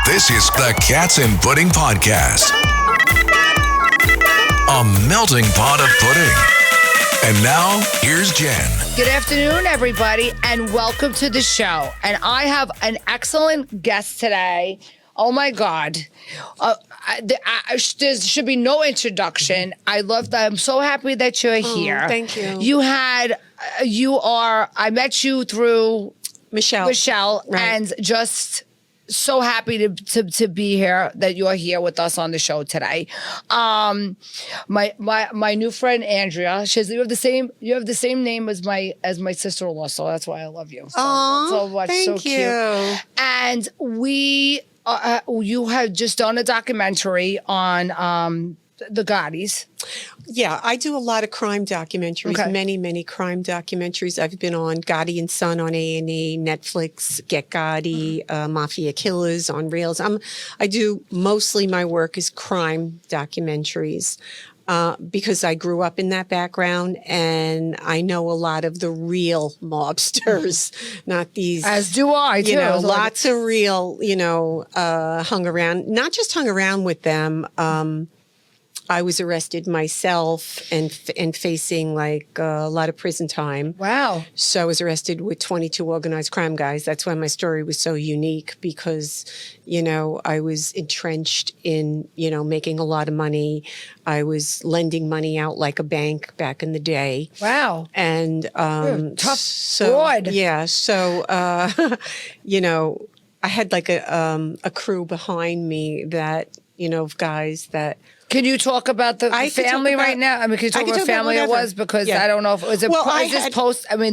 This is the Cats and Pudding Podcast. A melting pot of pudding. And now, here's Jen. Good afternoon, everybody, and welcome to the show. And I have an excellent guest today. Oh, my God. There should be no introduction. I'm so happy that you're here. Thank you. I met you through Michelle, right. And just so happy to be here, that you're here with us on the show today. My new friend Andrea, you have the same name as my sister-in-law, so that's why I love you so much. Thank so you. Cute. And you have just done a documentary on the Gottis. Yeah, I do a lot of crime documentaries, many crime documentaries. I've been on Gotti and Son on A&E, Netflix, Get Gotti, Mafia Killers on Reels. I do mostly my work is crime documentaries because I grew up in that background and I know a lot of the real mobsters, not these. As do I, too. Lots of real, hung around with them. I was arrested myself and facing like a lot of prison time. Wow. So I was arrested with 22 organized crime guys. That's why my story was so unique because, I was entrenched in, making a lot of money. I was lending money out like a bank back in the day. Wow. And tough broad. Yeah. So, I had like a crew behind me that, of guys that. Can you talk about the family right now? I mean, can you talk about what family it was? Because I don't know if it was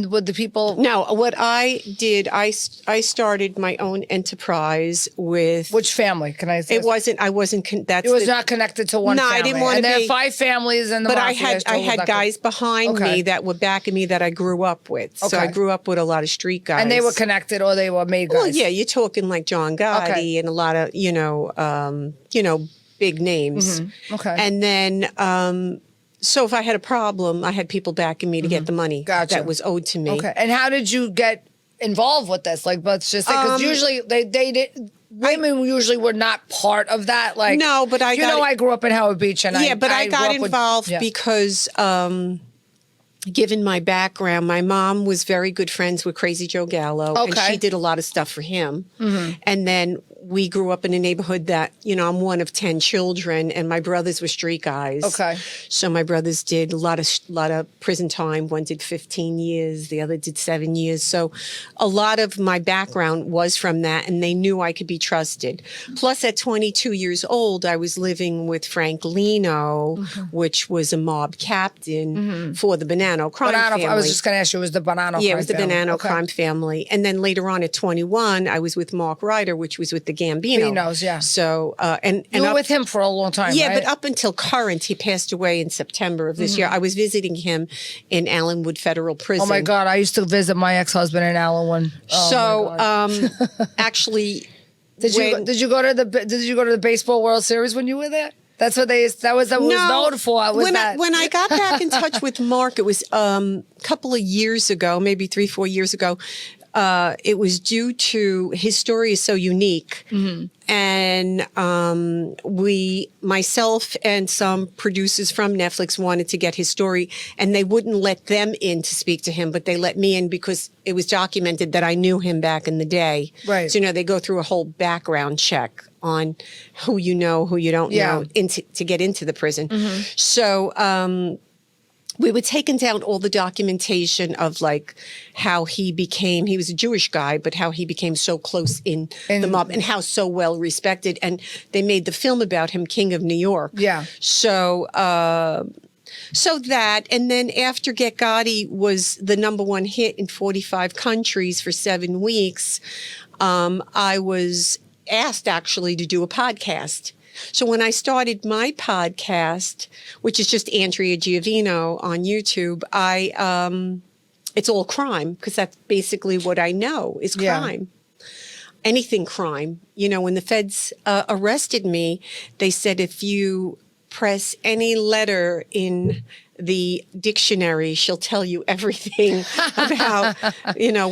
would the people... No, what I did, I started my own enterprise with... Which family? Can I say? It wasn't not connected to one family. No, I didn't want to be... And there are 5 families in the mafia. But I had guys behind me that were backing me that I grew up with. So I grew up with a lot of street guys. And they were connected or they were made guys? Well, yeah, you're talking like John Gotti and a lot of, big names. Mm-hmm. Okay. And then, so if I had a problem, I had people backing me to get the money that was owed to me. Okay. And how did you get involved with this? Like, let's just say, because usually women usually were not part of that. Like, no, but I grew up in Howard Beach, and I got involved because, given my background, my mom was very good friends with Crazy Joe Gallo, and she did a lot of stuff for him. Mm-hmm. And then we grew up in a neighborhood that, I'm one of 10 children, and my brothers were street guys. Okay. So my brothers did a lot of prison time. One did 15 years, the other did 7 years. So a lot of my background was from that, and they knew I could be trusted. Plus, at 22 years old, I was living with Frank Lino, which was a mob captain for the Bonanno crime family. I was just going to ask you, it was the Bonanno crime family? Yeah, it was the Bonanno crime family. And then later on at 21, I was with Mark Ryder, which was with the Gambinos, yeah. So, and you were with him for a long time, yeah, right? but up until current, he passed away in September of this year. I was visiting him in Allenwood Federal Prison. Oh my God, I used to visit my ex-husband in Allenwood. Actually, did you go to the baseball World Series when you were there? That's what that was known for. When I got back in touch with Mark, it was a couple of years ago, maybe 3-4 years ago. It was due to his story is so unique. Mm-hmm. And myself and some producers from Netflix wanted to get his story, and they wouldn't let them in to speak to him, but they let me in because it was documented that I knew him back in the day. Right. So, they go through a whole background check on who you know, who you don't know, to get into the prison. Mm-hmm. So, we were taking down all the documentation of like how he was a Jewish guy, but how he became so close in the mob and how so well respected. And they made the film about him, King of New York. Yeah. So that, and then after Get Gotti was the #1 hit in 45 countries for 7 weeks, I was asked actually to do a podcast. So when I started my podcast, which is just Andrea Giovino on YouTube, it's all crime because that's basically what I know is crime. Anything crime. When the feds arrested me, they said if you press any letter in the dictionary. She'll tell you everything about,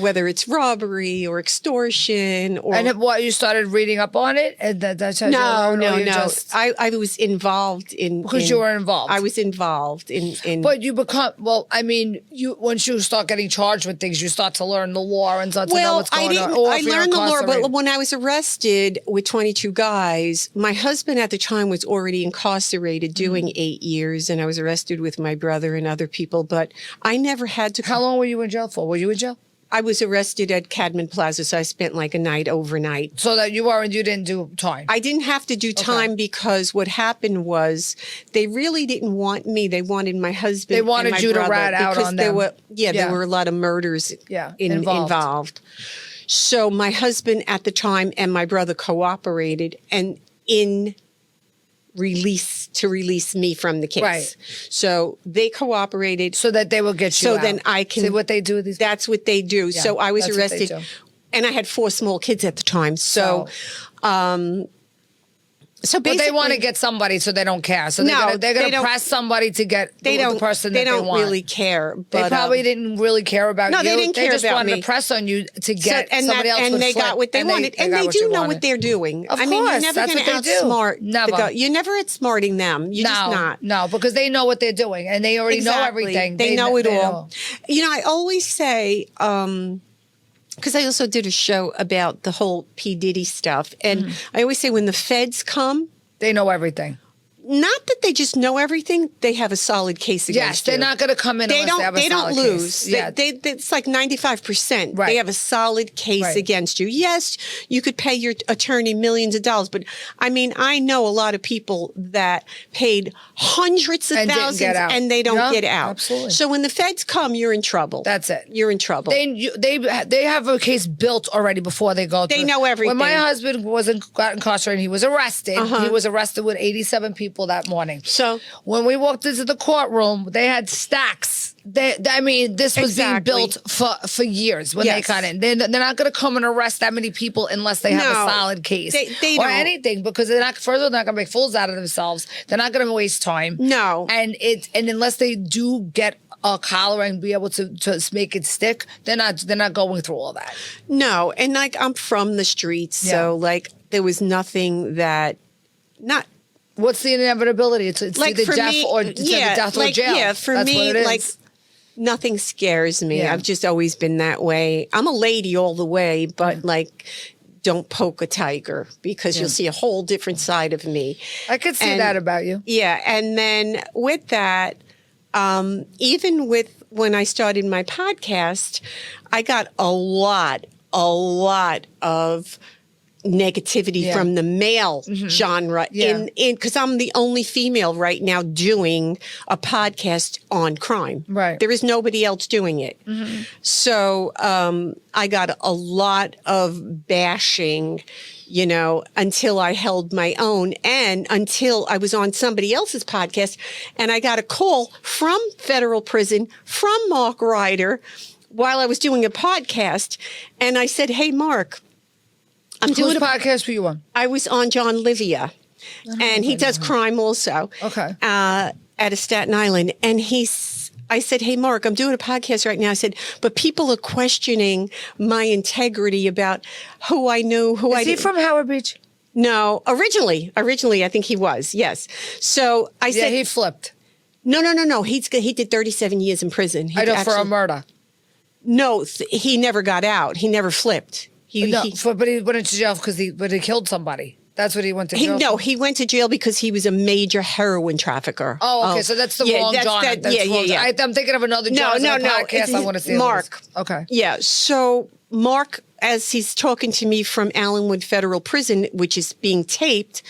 whether it's robbery or extortion or. And what, you started reading up on it? And that's how you learned, or you just- I was involved in. Because you were involved. I was involved in. But you become, once you start getting charged with things, you start to learn the law and start to know what's going on. I learned the law, but when I was arrested with 22 guys, my husband at the time was already incarcerated doing 8 years, and I was arrested with my brother and other people, but I never had to. How long were you in jail for? Were you in jail? I was arrested at Cadman Plaza, so I spent like a night overnight. So that you didn't do time? I didn't have to do time because what happened was they really didn't want me. They wanted my husband. They wanted and my you to brother rat out on them. There were a lot of murders involved. So my husband at the time and my brother cooperated and release me from the case. Right. So they cooperated. So that they will get you So out. then I can. See what they do? That's what they do. Yeah, so I was that's what they arrested. do. And I had 4 small kids at the time. So basically, but they want to get somebody, so they don't care. So they're going to press somebody to get the person that they want. They don't really care. But, they probably didn't really care about you. No, they didn't care about me. They just wanted to press on you to get somebody else. And they got what they wanted. And they do know what they're doing. Of course, you're never going to outsmart. Never. You're never outsmarting them. You're just not. No, because they know what they're doing, and they already know everything. They know it all. I always say, because I also did a show about the whole P. Diddy stuff. And I always say when the feds come, they know everything. Not that they just know everything; they have a solid case against you. Yes, they're not going to come in unless they have a solid lose. Case. Yeah. It's like 95%. Right. They have a solid case against you. Yes, you could pay your attorney millions of dollars, but I know a lot of people that paid hundreds of thousands and they don't get out. Absolutely. So when the feds come, you're in trouble. That's it. You're in trouble. They have a case built already before they go. They know everything. When my husband got incarcerated, he was arrested. He was arrested with 87 people that morning. So when we walked into the courtroom, they had stacks. This was being built for years when they got in. They're not going to come and arrest that many people unless they have a solid case they or don't. Anything, because they're not going to make fools out of themselves. They're not going to waste time. No, and unless they do get a collar and be able to make it stick, they're not going through all that. No, and I'm from the streets, so there was nothing that not. What's the inevitability? It's either death or death or jail. Yeah, for me, nothing scares me. I've just always been that way. I'm a lady all the way, but don't poke a tiger because you'll see a whole different side of me. I could see that about you. Yeah, and then with that, even with when I started my podcast, I got a lot of negativity from the male genre because I'm the only female right now doing a podcast on crime. Right. There is nobody else doing it. So I got a lot of bashing, until I held my own and until I was on somebody else's podcast and I got a call from federal prison from Mark Ryder while I was doing a podcast. And I said, "Hey, Mark, I'm doing a podcast for you on." I was on John Livia, and he does crime also. Okay. Out of Staten Island, and I said, "Hey, Mark, I'm doing a podcast right now." I said, "But people are questioning my integrity about who I knew, who I didn't." Is he from Howard Beach? No, originally, I think he was. Yes. So I said he flipped. No. He did 37 years in prison. For a murder. No, he never got out. He never flipped. But he went into jail because he killed somebody. That's what he went to jail for. He went to jail because he was a major heroin trafficker. Oh, okay. So that's the wrong John. I'm thinking of another John. No. Podcast I want to see. Mark. Okay. Yeah. So Mark, as he's talking to me from Allenwood Federal Prison, which is being taped,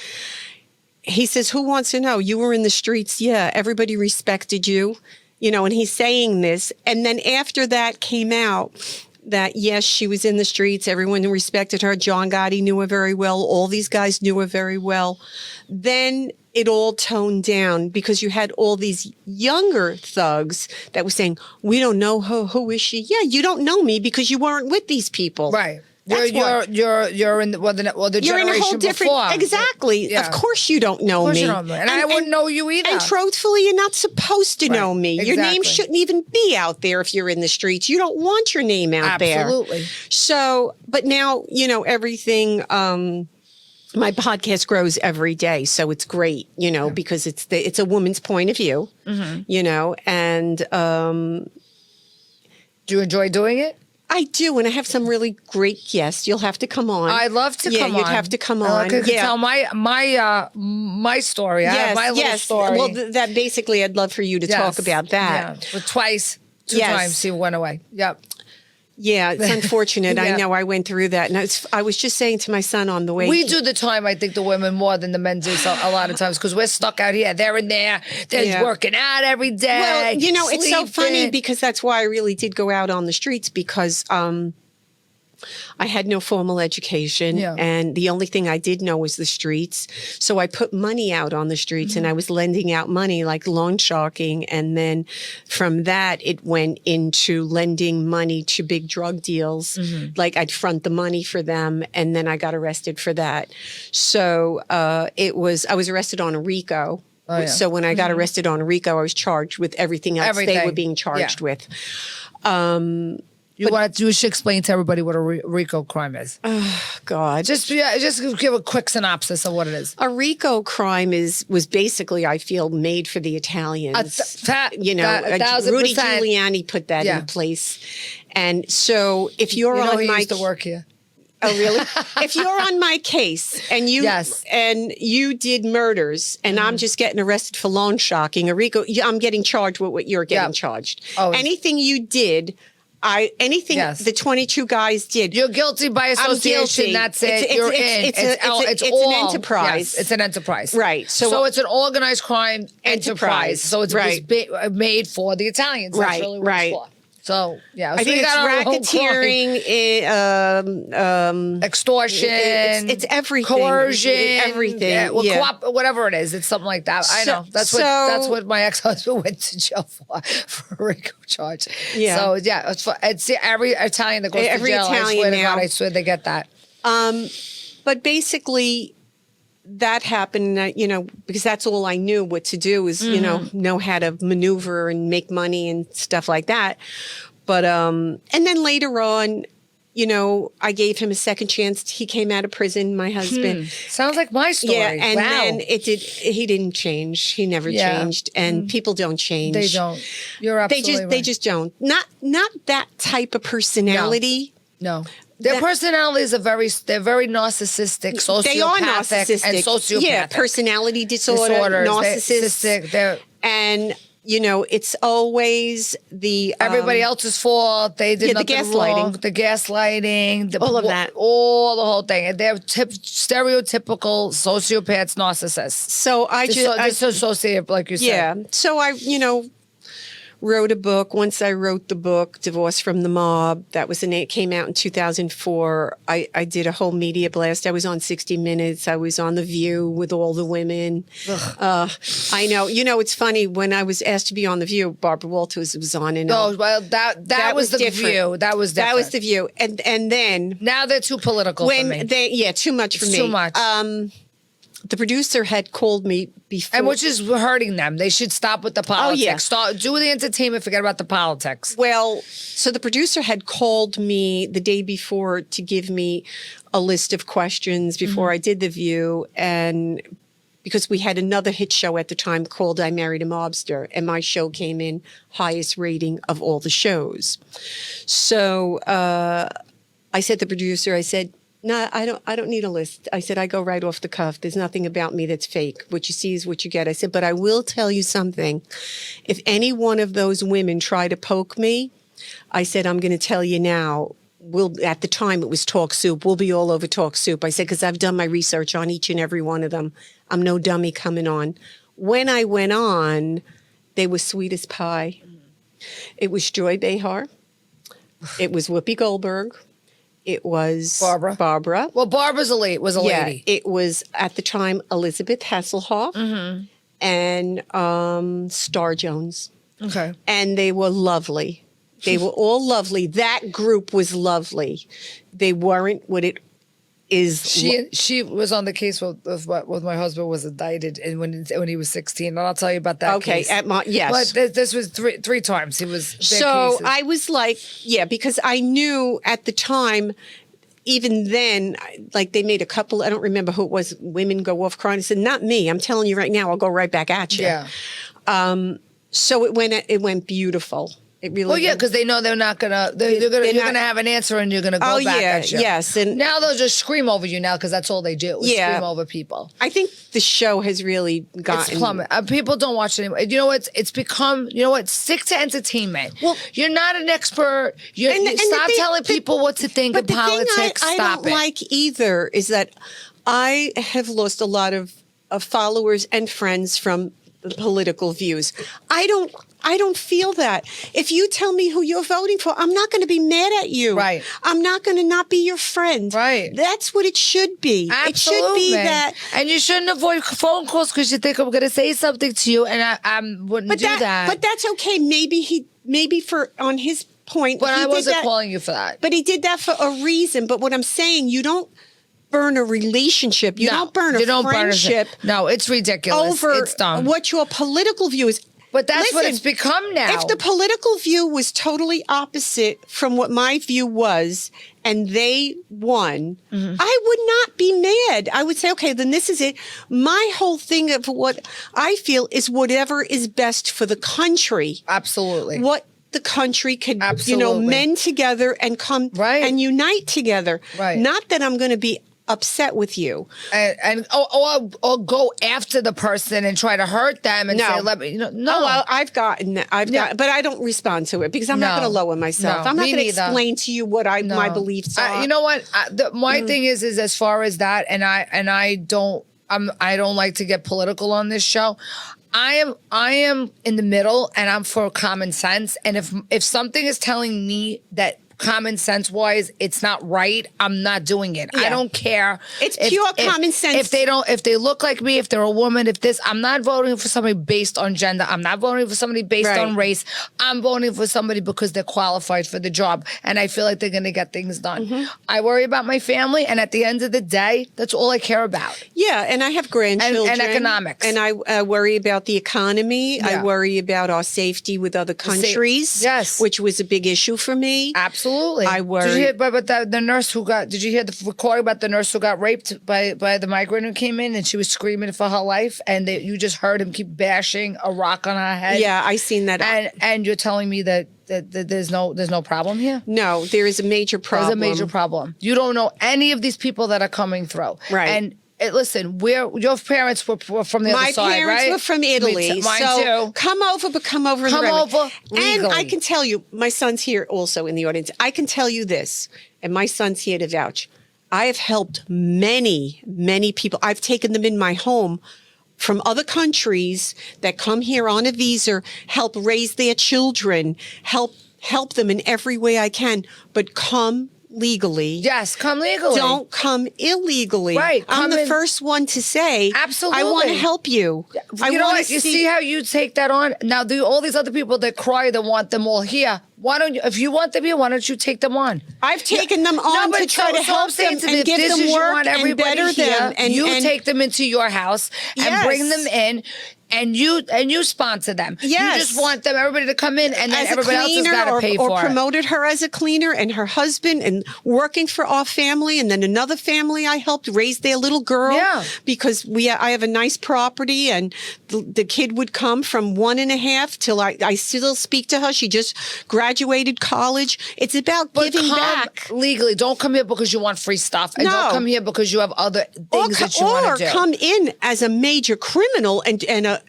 he says, "Who wants to know? You were in the streets. Yeah. Everybody respected you. And he's saying this. And then after that came out, that, yes, she was in the streets. Everyone respected her. John Gotti knew her very well. All these guys knew her very well. Then it all toned down because you had all these younger thugs that were saying, "We don't know her. Who is she?" Yeah, you don't know me because you weren't with these people. Right. You're in the generation You're in a whole different, before. exactly. Yeah. Of course you don't know me. You don't know. And I wouldn't know you either. And truthfully, you're not supposed to know me. Your name Exactly. shouldn't even be out there if you're in the streets. You don't want your name out there. Absolutely. So, but now, everything, my podcast grows every day. So it's great, because it's a woman's point of view, and do you enjoy doing it? I do, and I have some really great guests. You'll have to come on. I'd love to come on. You'd have to come on. I could tell my story. I have my little story. Well, that basically, I'd love for you to talk about that. Yeah. But two times he went away. Yep. Yeah, it's unfortunate. I know I went through that. And I was just saying to my son on the way. We do the time, I think, the women more than the men do a lot of times because we're stuck out here. They're in there. They're working out every day. Well, it's so funny because that's why I really did go out on the streets because I had no formal education and the only thing I did know was the streets. So I put money out on the streets and I was lending out money like loan sharking. And then from that, it went into lending money to big drug deals. Like I'd front the money for them and then I got arrested for that. So I was arrested on a RICO. Oh, yeah. So when I got arrested on a RICO, I was charged with everything else they were being charged with. You should explain to everybody what a RICO crime is. Oh, God. Just give a quick synopsis of what it is. A RICO crime was basically, I feel, made for the Italians. Rudy 1,000%. Giuliani put that in place. And so if you're on he my... used to work here. Oh, really? If you're on my case and you did murders and I'm just getting arrested for loan sharking, a RICO, I'm getting charged with what you're getting charged. Oh, anything you did... the 22 guys did. You're guilty by association. That's it. You're in. It's an enterprise. Yes, it's an enterprise. Right. So it's an organized crime enterprise. So it's made for the Italians. That's really what it's for. So, yeah. I think it's racketeering, extortion. It's everything. Coercion. Everything. Whatever it is. It's something like that. I know. That's what my ex-husband went to jail for a RICO charge. Yeah. So, yeah. It's every Italian that goes to jail. I swear they get that. But basically... that happened, because that's all I knew what to do is, know how to maneuver and make money and stuff like that. But, and then later on, I gave him a second chance. He came out of prison, my husband. Sounds like my story. Yeah, and then he didn't change. He never changed. And people don't change. They don't. You're absolutely right. They just don't. Not that type of personality. No. Their personalities are very narcissistic, sociopathic, and sociopathic. Yeah, personality disorders, narcissistic. And, it's always the... everybody else's fault. They did nothing wrong. The gaslighting. All of that. The whole thing. They're stereotypical sociopaths, narcissists. So I disassociate, like you said. Yeah. So I, wrote a book. Once I wrote the book, Divorce from the Mob, it came out in 2004. I did a whole media blast. I was on 60 Minutes. I was on The View with all the women. I know. It's funny. When I was asked to be on The View, Barbara Walters was on. And that was the different. View. That was different. That was The View. And then... now they're too political for me. Too much for me. Too much. The producer had called me before. And which is hurting them. They should stop with the politics. Do the entertainment, forget about the politics. Well, so the producer had called me the day before to give me a list of questions before I did The View. And because we had another hit show at the time called I Married a Mobster, and my show came in highest rating of all the shows. So I said to the producer, no, I don't need a list. I said, I go right off the cuff. There's nothing about me that's fake. What you see is what you get. I said, but I will tell you something. If any one of those women try to poke me, I said, I'm going to tell you now. At the time, it was Talk Soup. We'll be all over Talk Soup. I said, because I've done my research on each and every one of them. I'm no dummy coming on. When I went on, they were sweet as pie. It was Joy Behar. It was Whoopi Goldberg. It was Barbara. Well, Barbara's was a lady. It was, at the time, Elizabeth Hasselhoff and Star Jones. Okay. And they were lovely. They were all lovely. That group was lovely. They weren't what it is. She was on the case with my husband was indicted, and when he was 16, and I'll tell you about that. Okay, case. Yes. But this was three times. He was so cases. I was like, because I knew at the time. Even then, like they made a couple, I don't remember who it was, women go off crying. I said, not me. I'm telling you right now, I'll go right back at you. Yeah. So it went beautiful. It really. Well, yeah, because they know they're not gonna. You're gonna have an answer, and you're gonna go back at you. Yes, and now they'll just scream over you now because that's all they do. Is scream over people. I think the show has really gotten. It's plummet. People don't watch it anymore. You know what? It's become. You know what? Stick to entertainment. Well, you're not an expert. You stop telling people what to think of politics. I don't like either is that I have lost a lot of followers and friends from the political views. I don't feel that. If you tell me who you're voting for, I'm not going to be mad at you. Right. I'm not going to not be your friend. Right. That's what it should be. Absolutely. It should be that. And you shouldn't avoid phone calls because you think I'm going to say something to you, and I wouldn't do that. But that's okay. Maybe for on his point. But I wasn't calling you for that. But he did that for a reason. But what I'm saying, you don't burn a relationship. You don't burn a friendship. No, it's ridiculous. It's dumb. What your political view is. But that's what it's become now. If the political view was totally opposite from what my view was, and they won, I would not be mad. I would say, okay, then this is it. My whole thing of what I feel is whatever is best for the country. Absolutely. What the country can, mend together and come and unite together. Right. Not that I'm going to be upset with you or go after the person and try to hurt them and say, let me, no. Well, I've got, but I don't respond to it because I'm not going to lower myself. I'm not going to explain to you what my beliefs are. You know what? My thing is as far as that, and I don't like to get political on this show. I am in the middle, and I'm for common sense. And if something is telling me that common sense wise it's not right, I'm not doing it. I don't care. It's pure common sense. If they look like me, if they're a woman, I'm not voting for somebody based on gender. I'm not voting for somebody based on race. I'm voting for somebody because they're qualified for the job, and I feel like they're going to get things done. I worry about my family, and at the end of the day, that's all I care about. Yeah, and I have grandchildren. And economics. And I worry about the economy. Yeah. I worry about our safety with other countries. Yes. Which was a big issue for me. Absolutely. I worry. Did you hear about the nurse who got? Did you hear the recording about the nurse who got raped by the migrant who came in and she was screaming for her life, and you just heard him keep bashing a rock on her head? Yeah, I seen that. And you're telling me that there's no problem here? No, there is a major problem. There's a major problem. You don't know any of these people that are coming through. Right. And listen, your parents were from the other side, right? My parents were from Italy. Mine so too. Come over legally. And I can tell you, my son's here also in the audience. I can tell you this, and my son's here to vouch. I have helped many, many people. I've taken them in my home from other countries that come here on a visa, help raise their children, help them in every way I can, but come legally. Yes, come legally. Don't come illegally. Right. I'm the first one to say, absolutely, I want to help you. You know what? You see how you take that on? Now, all these other people that cry that want them all here, why don't you, if you want them here, why don't you take them on? I've taken them on to try to help them and give them work and better them. And you take them into your house and bring them in. And you sponsor them. Yes. You just want everybody to come in, and then everybody else has got to pay for it. Or promoted her as a cleaner, and her husband, and working for our family, and then another family I helped raise their little girl. Yeah. Because I have a nice property, and the kid would come from 1.5 till I still speak to her. She just graduated college. It's about giving back legally. Don't come here because you want free stuff, and don't come here because you have other things that you want to do. Or come in as a major criminal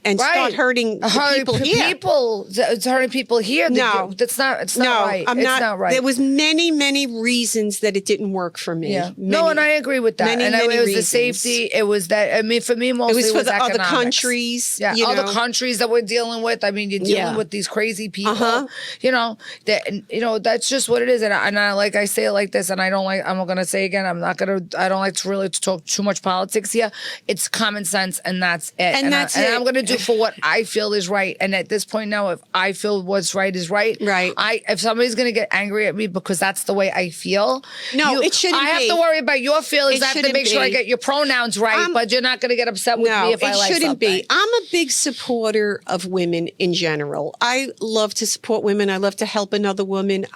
and start hurting people here. It's hurting people here. No, that's not. It's not right. It's not right. There was many reasons that it didn't work for me. Yeah. And I agree with that. Many it was reasons. The safety. It was that. I mean, for me, mostly it was for the economics. other countries. Yeah, other countries that we're dealing with. I mean, you're dealing with these crazy people. You know, that's just what it is. And I like I say it like this, and I don't like. I'm going to say again. I don't like to really talk too much politics here. It's common sense, and that's it. And that's it. And I'm going to to do for what I feel is right. And at this point now, if I feel what's right is right, if somebody's going to get angry at me because that's the way I feel, it shouldn't be. I have to worry about your feelings. I have to make sure I get your pronouns right, but you're not going to get upset with me if I like something. No, it shouldn't be. I'm a big supporter of women in general. I love to support women. I love to help another woman.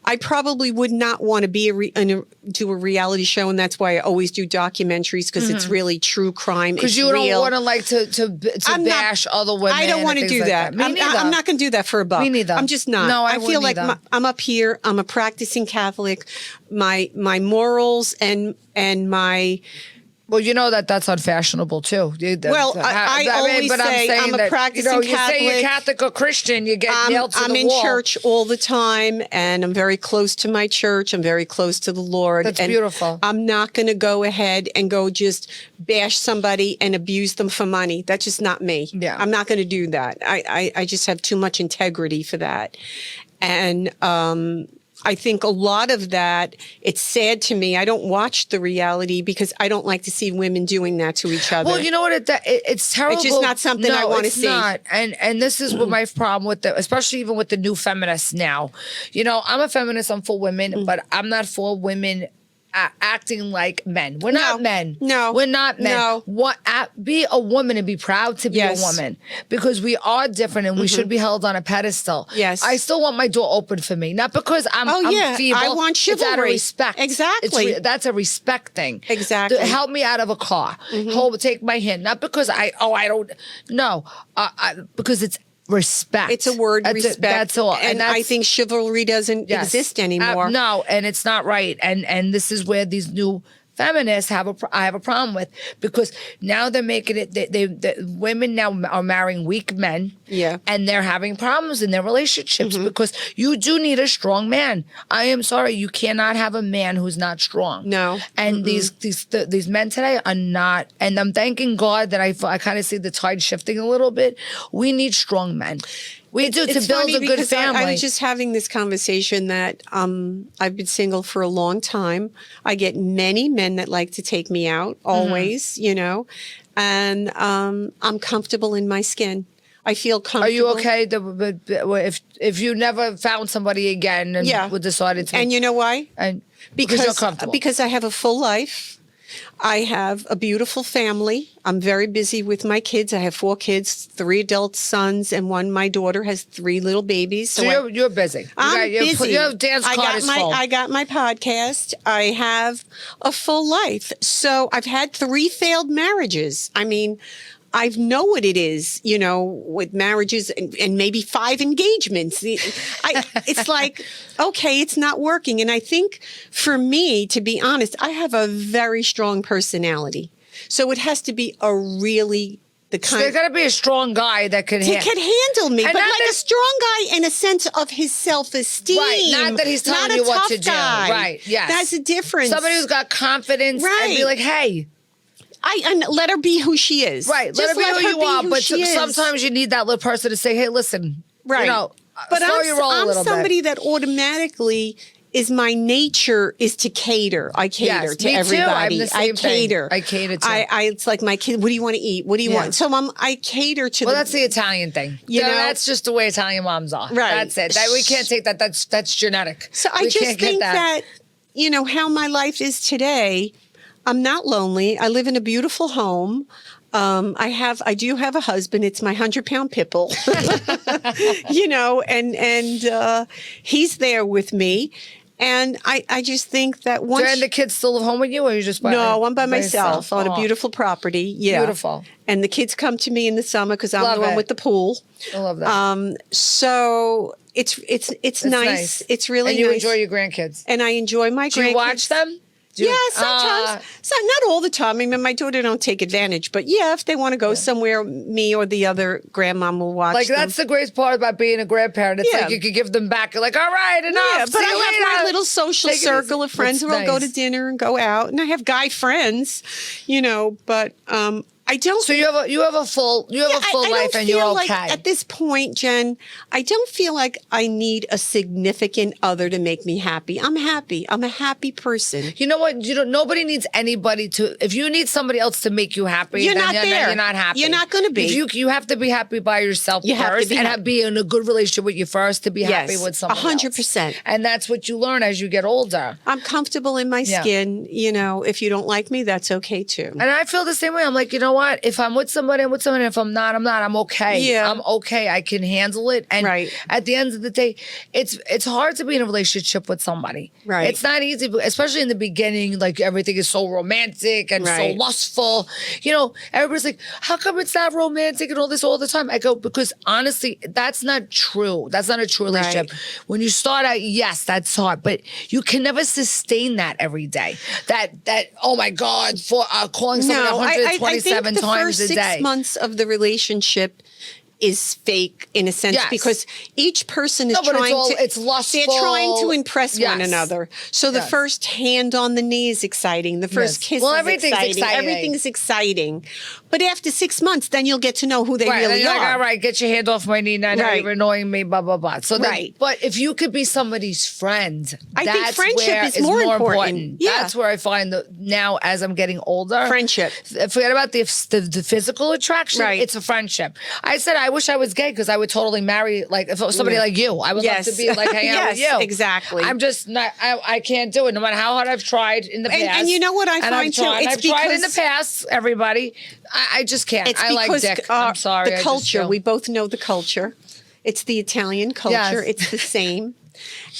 I probably would not want to be do a reality show, and that's why I always do documentaries, because it's really true crime. Because you don't want to like to bash other women. I don't want to do that. I'm not going to do that for a buck. Me neither. I'm just not. No, I feel like I'm up here. I'm a practicing Catholic. My morals and my. Well, you know that's unfashionable too. I always say I'm a practicing Catholic. You say you're Catholic or Christian, you get nailed to the wall. I'm in church all the time, and I'm very close to my church. I'm very close to the Lord. That's beautiful. I'm not going to go ahead and go just bash somebody and abuse them for money. That's just not me. Yeah. I'm not going to do that. I just have too much integrity for that. And I think a lot of that, it's sad to me. I don't watch the reality because I don't like to see women doing that to each other. Well, you know what? It's terrible. It's just not something I want to see. Not. And this is what my problem with especially even with the new feminists now. I'm a feminist. I'm for women, but I'm not for women acting like men. We're not men. No. We're not men. No. Be a woman and be proud to be a woman, because we are different and we should be held on a pedestal. Yes. I still want my door open for me, not because I'm feeble. I want chivalry. It's out of respect. Exactly. That's a respect thing. Exactly. Help me out of a car. Take my hand. Not because I don't. No. Because it's respect. It's a word, respect. That's all. And I think chivalry doesn't exist anymore. No, and it's not right. And this is where these new feminists I have a problem with, because now they're making it. They women now are marrying weak men. Yeah, and they're having problems in their relationships because you do need a strong man. I am sorry, you cannot have a man who's not strong. No, and these men today are not. And I'm thanking God that I kind of see the tide shifting a little bit. We need strong men. We do to build a good family. I was just having this conversation that I've been single for a long time. I get many men that like to take me out, always, and I'm comfortable in my skin. I feel comfortable. Are you okay if you never found somebody again and decided to? And you know why? And because you're comfortable. Because I have a full life. I have a beautiful family. I'm very busy with my kids. I have 4 kids, 3 adult sons, and my daughter has 3 little babies. So you're busy. I'm busy. Your dance card is full. I got my podcast. I have a full life. So I've had 3 failed marriages. I mean, I know what it is, with marriages and maybe 5 engagements. It's like, okay, it's not working. And I think for me, to be honest, I have a very strong personality. So it has to be a really there's got to be a strong guy that can handle me, but like a strong guy in a sense of his self-esteem. Right, not that he's telling you what to do. Right, yes. That's a difference. Somebody who's got confidence and be like, hey. And let her be who she is. Right. Let her be who you are. But sometimes you need that little person to say, hey, listen. Right. But I'm somebody that automatically my nature is to cater. I cater to everybody. I cater. I cater to. It's like my kid. What do you want to eat? What do you want? So I cater to. Well, that's the Italian thing. That's just the way Italian moms are. Right. That's it. We can't take that. That's genetic. So I just think that how my life is today. I'm not lonely. I live in a beautiful home. I do have a husband. It's my 100-pound pit bull, and he's there with me. And I just think that once... And the kids still live home with you, or are you just by No, I'm by myself on a beautiful property. Yeah. Beautiful. And the kids come to me in the summer because I'm the one with the pool. I love that. So it's nice. It's really nice. And you enjoy your grandkids. And I enjoy my grandkids. Do you watch them? Sometimes. Not all the time. I mean, my daughter don't take advantage, but if they want to go somewhere, me or the other grandmom will watch them. That's the greatest part about being a grandparent. It's like you could give them back. You're like, all right, enough. Yeah, but I have my little social circle of friends who will go to dinner and go out, and I have guy friends, but I don't. So you have a full life and you're okay. Like at this point, Jen, I don't feel like I need a significant other to make me happy. I'm happy. I'm a happy person. You know what? Nobody needs anybody to. If you need somebody else to make you happy, you're not there. You're not happy. You're not going to be. If you have to be happy by yourself first, and be in a good relationship with you first to be happy with someone 100%. else. And that's what you learn as you get older. I'm comfortable in my skin. You know, if you don't like me, that's okay too. And I feel the same way. I'm like, you know what? If I'm with somebody, I'm with somebody. If I'm not, I'm not. I'm okay. Yeah. I'm okay. I can handle it. And at the end of the day, it's hard to be in a relationship with somebody. Right. It's not easy, especially in the beginning. Like everything is so romantic and so lustful. You know, everybody's like, how come it's not romantic and all this all the time? I go, because honestly, that's not true. That's not a true relationship. When you start out, yes, that's hard, but you can never sustain that every day. That oh my God, for calling someone 127 times a day. 6 months of the relationship is fake in a sense because each person is it's lustful. They're trying to impress one another. So the first hand on the knee is exciting. The first kiss is exciting. Everything's exciting. But after 6 months, then you'll get to know who they really are. Like, all right, get your hand off my knee now. You're annoying me, blah, blah, blah. So but if you could be somebody's friend, I think friendship is more important. Yeah. That's where I find that now as I'm getting older. Friendship. Forget about the physical attraction. It's a friendship. I said I wish I was gay because I would totally marry if somebody like you. I would love to be hanging out with you. Exactly. I'm just not. I can't do it. No matter how hard I've tried in the past. And you know what I find too? I've tried in the past. Everybody, I just can't. It's I like dick. I'm sorry. The culture. We both know the culture. It's the Italian culture. Yes. It's the same.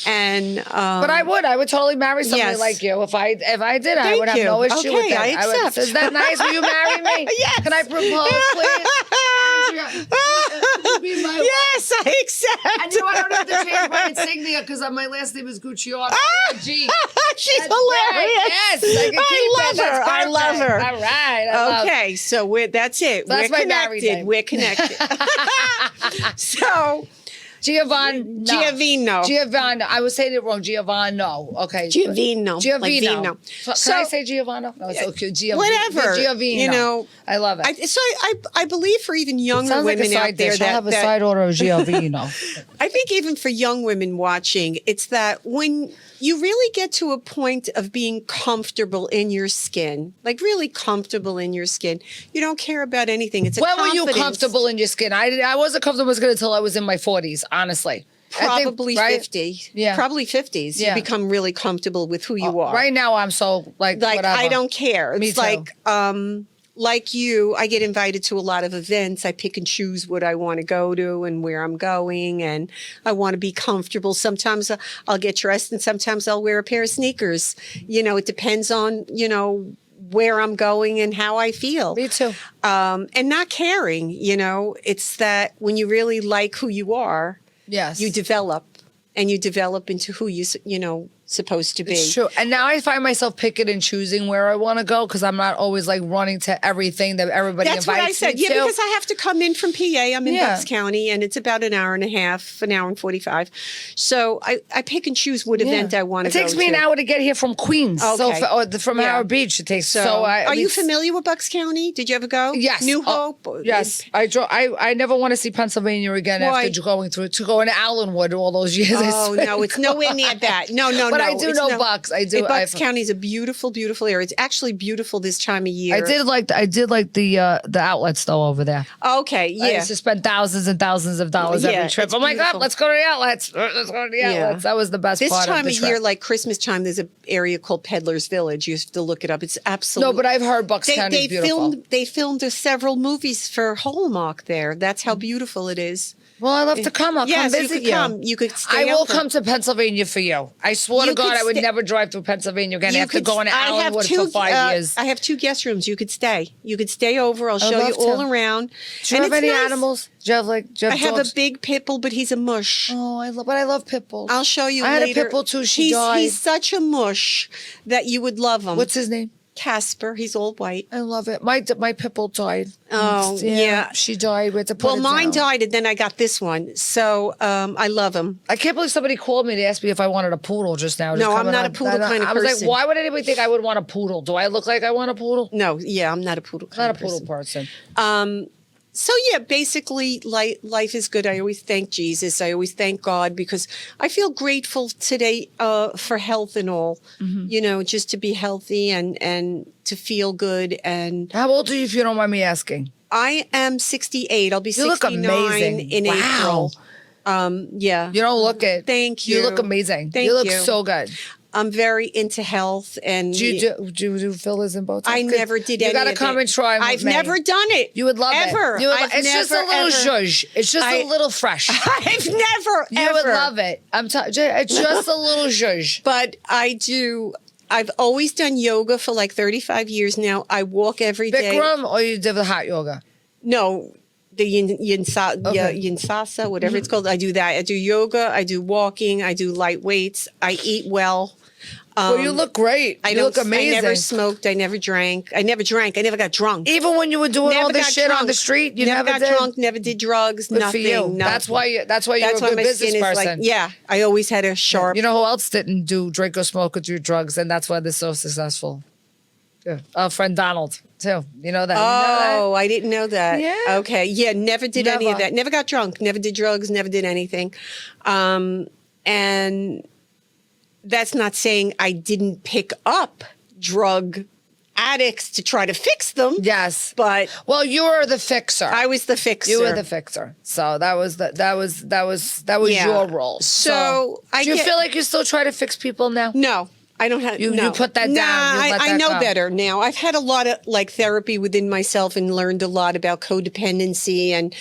And but I would totally marry somebody like you if I did. I would have no issue with that. I accept. Is that nice? Will you marry me? Yes. Can I propose, please? Yes, I accept. And you know, I don't have to change my insignia because my last name is Guccione. She's hilarious. Yes, I love her. All right. Okay, so that's it. That's we're my married connected. name. We're connected. So. Giovino. I was saying it wrong. Giovino. Okay. Giovino. Like can I say Giovino? No, it's okay. Giovino. Whatever. Giovino. You know, I love it. So I believe for even younger women out there I'll have a side order of Giovino. I think even for young women watching, it's that when you really get to a point of being comfortable in your skin, like really comfortable in your skin, you don't care about anything. It's a when confidence. were you comfortable in your skin? I wasn't comfortable in my skin until I was in my 40s, honestly. Probably 50. Yeah. Probably 50s. You become really comfortable with who you are. Right now, I'm so whatever. I don't care. Me it's too. Like you, I get invited to a lot of events. I pick and choose what I want to go to and where I'm going, and I want to be comfortable. Sometimes I'll get dressed, and sometimes I'll wear a pair of sneakers. You know, it depends on, where I'm going and how I feel. Me too. And not caring, it's that when you really like who you are, you develop into who you supposed to be. It's true. And now I find myself picking and choosing where I want to go because I'm not always running to everything that everybody invites me to. That's what I said. Yeah, because I have to come in from PA. I'm in Bucks County, and it's about an hour and a half, an hour and 45. So I pick and choose what event I want to go to. It takes me an hour to get here from Queens. Okay. So from Howard Beach, it takes. Are you familiar with Bucks County? Did you ever go? Yes. New Hope? Yes. I never want to see Pennsylvania again after going through to go into Allenwood all those years. Oh, no, it's nowhere near that. No. But I do know Bucks. I do. Bucks County is a beautiful, beautiful area. It's actually beautiful this time of year. I did like the outlets though over there. Okay, yeah. I used to spend thousands and thousands of dollars every trip. I'm like, let's go to the outlets. Let's go to the outlets. That was the best part of the trip. This time of year, like Christmas time, there's an area called Peddler's Village. You have to look it up. It's absolutely... No, but I've heard Bucks County is beautiful. They filmed several movies for Hallmark there. That's how beautiful it is. Well, I love to come. I'll come visit you. You could stay. I will come to Pennsylvania for you. I swear to God, I would never drive through Pennsylvania again after going to Allenwood for 5 years. I have 2 guest rooms. You could stay. You could stay over. I'll show you all around. Do you have any animals? Do you have I have a big pit bull, but he's a mush. Oh, I love pit bulls. I'll show you later. I had a later. pit bull too. She died. He's such a mush that you would love him. What's his name? Casper. He's all white. I love it. My pit bull died. Oh, yeah. She died. We had to put it mine down. died, and then I got this one. So I love him. I can't believe somebody called me to ask me if I wanted a poodle just now. No, I'm not a poodle kind of person. I was like, why would anybody think I would want a poodle? Do I look like I want a poodle? No, yeah, I'm not a poodle kind of person. Not a poodle person. So yeah, basically, life is good. I always thank Jesus. I always thank God because I feel grateful today for health and all. You know, just to be healthy and to feel good. And how old are you, if you don't mind me asking? I am 68. I'll be 69 in April. Yeah. You don't look it. Thank you. You look amazing. Thank you. You look so good. I'm very into health, and do you do fillers and Botox? I never did any of it. You got to come and try. I've never done it. You would love ever. it. It's just a little zhuzh. It's just a little fresh. I've never. You would love it. It's just a little zhuzh. But I do. I've always done yoga for like 35 years now. I walk every day. Bikram, or you did the hot yoga? No. The yinsasa, whatever it's called. I do that. I do yoga. I do walking. I do light weights. I eat well. Well, you look great. You look amazing. I never smoked. I never drank. I never got drunk. Even when you were doing all this shit on the street, you never got drunk. Never did drugs. Good nothing. For you. No. That's why you're a good business person. Yeah, I always had a sharp. You know who else didn't do drink or smoke or do drugs, and that's why they're so successful. Yeah. Our friend Donald too. You know that. I didn't know that. Yeah. Okay. Yeah. Never did any of that. Never got drunk. Never did drugs. Never did anything. And that's not saying I didn't pick up drug addicts to try to fix them. Yes. But you were the fixer. I was the fixer. You were the fixer. So that was your role. So do you feel like you still try to fix people now? No. I don't have. You put that down. I know better now. I've had a lot of therapy within myself and learned a lot about codependency and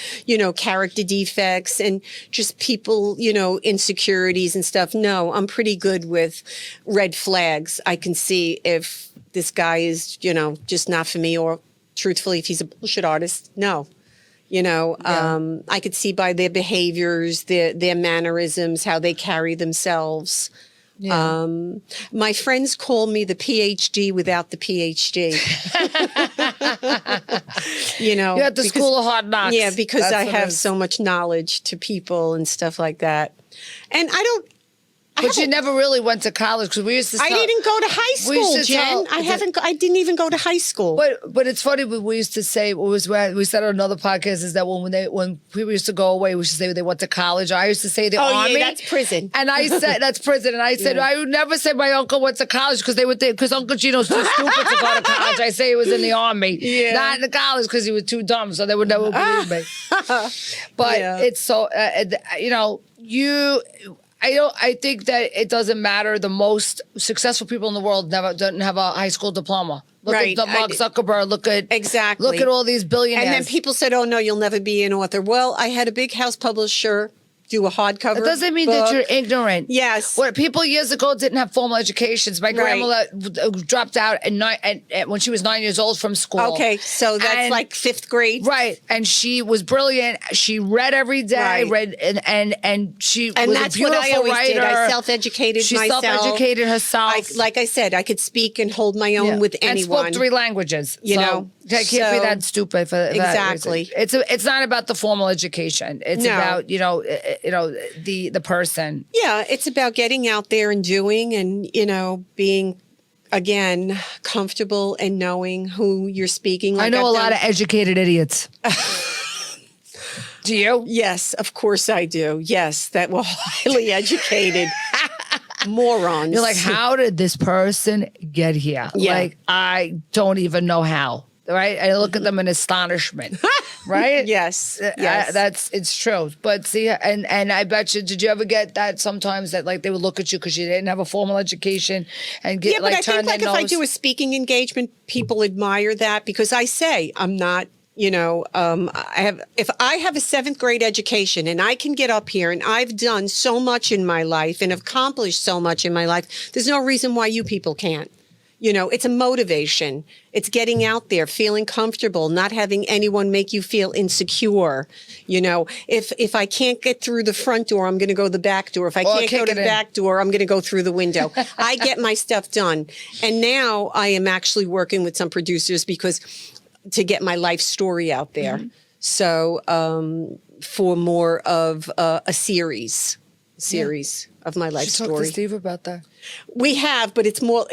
character defects and just people insecurities and stuff. No, I'm pretty good with red flags. I can see if this guy is just not for me, or truthfully, if he's a bullshit artist. No. I could see by their behaviors, their mannerisms, how they carry themselves. Yeah. My friends call me the PhD without the PhD. You're at the school of hard knocks. Yeah, because I have so much knowledge to people and stuff like that. And I don't. But you never really went to college, because we used to. I didn't go to high school, Jen. I didn't even go to high school. But it's funny. We used to say, we said on another podcast, is that when people used to go away, we should say they went to college. I used to say the army. Yeah, that's prison. And I said that's prison. And I said I would never say my uncle went to college, because Uncle Gino's too stupid to go to college. I say he was in the army, not in the college, because he was too dumb, so they would never believe me. But it's so I think that it doesn't matter. The most successful people in the world don't have a high school diploma. Look at Mark Zuckerberg. Look at all these billionaires. And then people said, "Oh no, you'll never be an author." Well, I had a big house publisher do a hardcover. It doesn't mean that you're ignorant. Yes. What people years ago didn't have formal educations. My grandmother dropped out when she was 9 years old from school. Okay, so that's like 5th grade. Right. And she was brilliant. She read every day, and she was that's a beautiful what I always writer. Did. I self-educated myself. She self-educated herself. Like I said, I could speak and hold my own with anyone. And spoke 3 languages. I can't be that stupid for that. Exactly. It's not about the formal education. It's about the person. Yeah, it's about getting out there and doing, and being, again, comfortable and knowing who you're speaking. I know a lot of educated idiots. Do you? Yes, of course I do. Yes, that were highly educated. Morons. You're like, how did this person get here? Yeah. Like, I don't even know how. Right? I look at them in astonishment. Right? Yes. It's true. But see, and I bet you, did you ever get that sometimes that they would look at you because you didn't have a formal education and get but I turn think their nose? If I do a speaking engagement, people admire that, because I say I'm not. If I have a 7th grade education and I can get up here and I've done so much in my life and accomplished so much in my life, there's no reason why you people can't. It's a motivation. It's getting out there, feeling comfortable, not having anyone make you feel insecure. If I can't get through the front door, I'm going to go the back door. If I can't go to the back door, I'm going to go through the window. I get my stuff done. And now I am actually working with some producers to get my life story out there. Mm-hmm. So for more of a series of my life story. Talk to Steve about that. We have, but it's more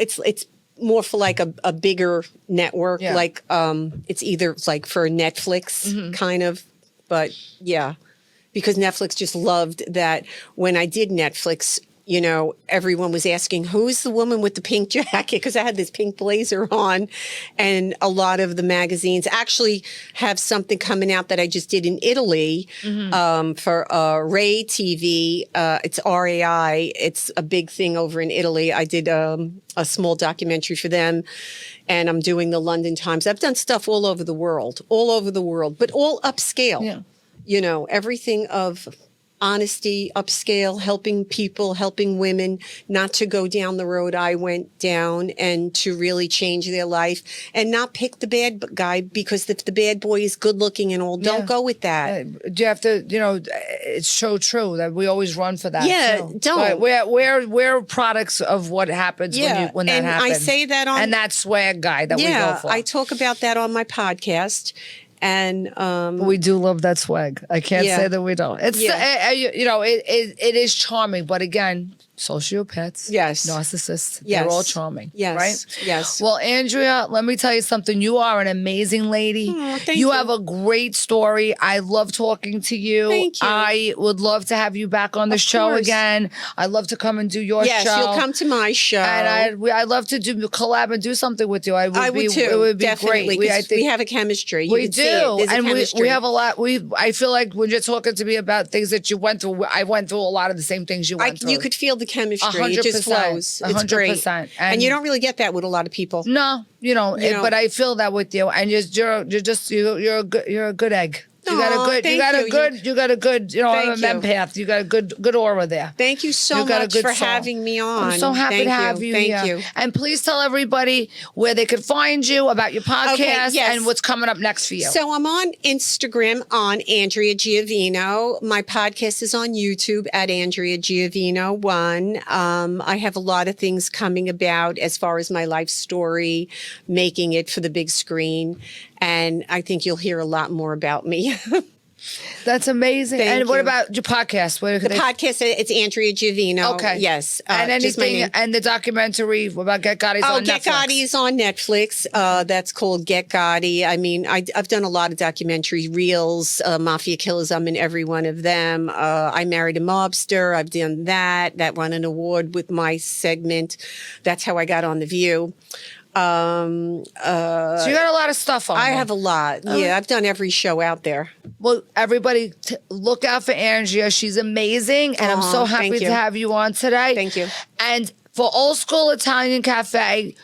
for like a bigger network. Yeah. Like it's either like for Netflix kind of, but yeah, because Netflix just loved that when I did Netflix. Everyone was asking, who's the woman with the pink jacket? Because I had this pink blazer on. And a lot of the magazines actually have something coming out that I just did in Italy for Rai TV. It's RAI. It's a big thing over in Italy. I did a small documentary for them. And I'm doing the London Times. I've done stuff all over the world, but all upscale. Yeah. Everything of honesty, upscale, helping people, helping women not to go down the road I went down and to really change their life and not pick the bad guy because if the bad boy is good looking and all, don't go with that. You have to, it's so true that we always run for that. Yeah, don't. But we're products of what happens when that happens. I say that and that swag guy that we go for. I talk about that on my podcast. And we do love that swag. I can't say that we don't. It's it is charming, but again, sociopaths, narcissists, they're all charming, right? Yes. Well, Andrea, let me tell you something. You are an amazing lady. Oh, thank you. You have a great story. I love talking to you. Thank you. I would love to have you back on the show again. I'd love to come and do your show. Yes, you'll come to my show. And I'd love to collab and do something with you. I would too. It would be definitely, great. We have a chemistry. We do. And we have a lot. I feel like when you're talking to me about things that you went through, I went through a lot of the same things you went through. You could feel the chemistry. 100%, it just flows. It's 100%. great. And you don't really get that with a lot of people. No, but I feel that with you. And you're a good egg. You got a good, I'm an empath. You got a good aura there. Thank you so much for having me on. I'm so happy to have you here. Thank you. And please tell everybody where they could find you, about your podcast, and what's coming up next for you. So I'm on Instagram on Andrea Giovino. My podcast is on YouTube at Andrea Giovino 1. I have a lot of things coming about as far as my life story, making it for the big screen. And I think you'll hear a lot more about me. That's amazing. Thank what you. about your podcast? Podcast, it's Andrea Giovino. Okay. Yes. And anything, and the documentary about Get Gotti is on Netflix. Get Gotti is on Netflix. That's called Get Gotti. I mean, I've done a lot of documentary reels, Mafia Killers. I'm in every one of them. I Married a Mobster. I've done that. That won an award with my segment. That's how I got on The View. So you got a lot of stuff on. I have a lot. Yeah, I've done every show out there. Well, everybody, look out for Andrea. She's amazing, and I'm so happy to have you on today. Thank you. And for Old School Italian Cafe,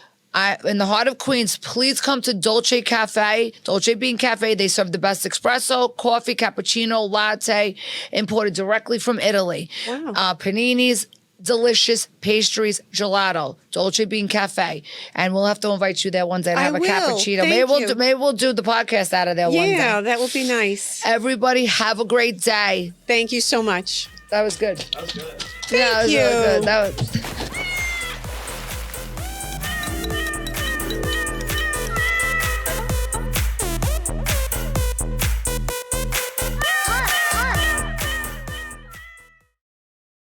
in the heart of Queens, please come to Dolce Cafe, Dolce Bean Cafe. They serve the best espresso, coffee, cappuccino, latte, imported directly from Italy. Wow. Paninis, delicious pastries, gelato, Dolce Bean Cafe, and we'll have to invite you there one day to have a cappuccino. Maybe we'll do the podcast out of there one day. Yeah, that would be nice. Everybody, have a great day. Thank you so much. That was good. That was good. That was really good.